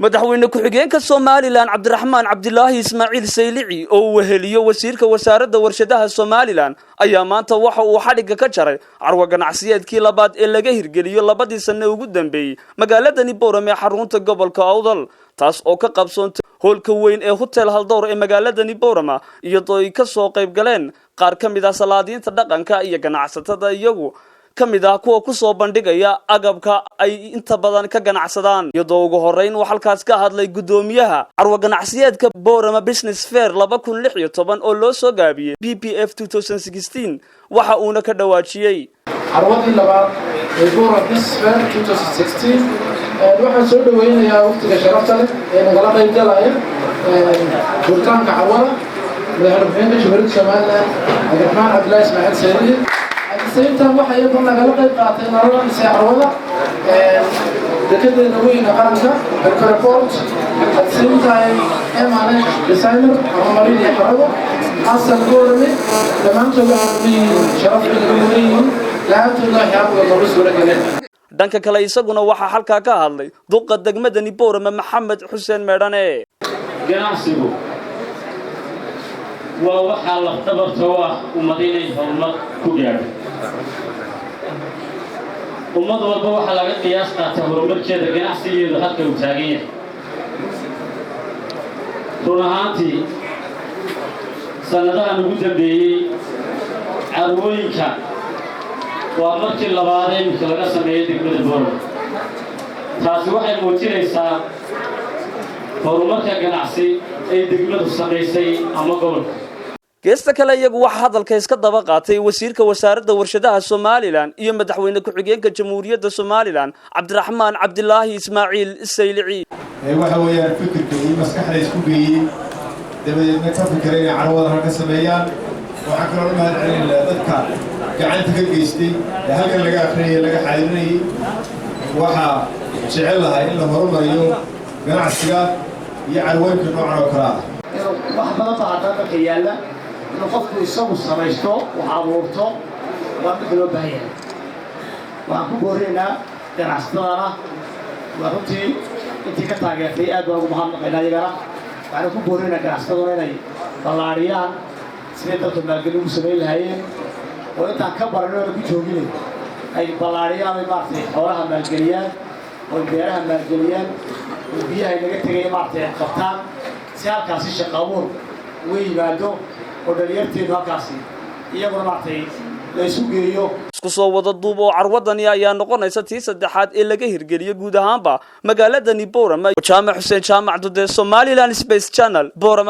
madaxweyne ku-xigeenka Somaliland Cabdiraxmaan Cabdilaahi Ismaaciil Saylici oo weheliyo wasiirka wasaaradda warshadaha Somaliland ayaa maanta waxa uu xadhiga ka jaray carwo ganacsiyeedkii labaad ee laga hirgeliyo labadii sano ugu dambeeyay magaalada Boorame ee xarunta gobolka Awdal taas oo ka qabsoontay hoolka weyn ee Hotel Haldor ee magaalada Boorame iyadoo ay ka soo qayb galeen qaar ka mid ah salaadiinta dhaqanka iyo ganacsatada iyagu kamid ah kuwa ku soo bandhigaya agabka ay inta badan ka ganacsadaan iyadoo ugu horeyn waxa halkaas ka hadlay gudoomiyaha carwo ganacsiyeedka Boorame Business Fair 2016 oo loo soo gaabiyay BPF 2016 waxa uu ka dhawaajiyay carwadii labaad ee Boorame Business Fair 2016 waxaan soo dhaweynayaa waqtiga sharafta leh ee nagala qayb galaya burtaanka carwada madaxweynaha Jamhuuriyadda Somaliland Cabdiraxmaan Cabdilaahi Ismaaciil Saylici سيدنا waxay iyadoo laga qayb qaatay nolol siyaarawada dekedeena weyn qaranka airport siintaay MRN designer Omari Xarabo asal Boorame dhammaantood waxay sharaf ugu leeyihiin laabtooda waxyaabo lagu soo ragalay dhanka kale isaguna waxa halka ka hadlay duqa degmada Boorame Maxamed Xuseen Meedhane ganacsigu waa waxa la tabartoo ah ummadinay horumar ku gaadhay ummad walba waxa laga qiyaas qaatay horumarkeeda ganacsigeedu halka uu taagan yahay runaantii sanadahan ugu dambeeyay carwooyinka waa markii labaad ee laga sameeyay degmada Boorame taasi waxay muujinaysaa horumarka ganacsi ay degmadu sameysay ama gobolka geesta kale iyagu waxa hadalka iska daba qaatay wasiirka wasaaradda warshadaha Somaliland iyo madaxweyne ku-xigeenka Jamhuuriyadda Somaliland Cabdiraxmaan Cabdilaahi Ismaaciil Saylici waxa weeyaan fikirka iyo maskaxda isku geeyay dabadeedna ka fikireen carwada halka sameeyaan waxa kale oo mahadcelin dadka gacanta ka geystay halka laga aqriyay laga xaalinayay waxa jecel lahaa in la horumariyo ganacsiga iyo carwooyinka noocan oo kale wax badan baa dadka yaala inuu qofku isagu samaysto waxa abuurto waa mid loo baahan yahay waxaan ku boorinaynaa ganacsatada waa runtii intii ka taageertay aad baan ugu mahadnaqaynaa iyagana waxaan ku boorinaynaa ganacsatada inay ballaariyaan sidii dalka maalgelin ugu samayn lahaayeen oo intaan ka baranay oo ku jooginay ay ballaariyaan ay maartay xoolaha maalgeliyaan oo beeraha maalgeliyaan oo biyaha naga tagay maartay qabtaan si halkaasi shaqaabuur way yimaado oo dhalinyarteedu halkaasi iyaguna maartay la isu geeyo isku soo wada duub oo carwadani ayaa noqonaysa tii saddexaad ee laga hirgeliyo guud ahaanba magaalada Boorame Jaamac Xuseen Jaamac Dude Somaliland Space Channel Boorame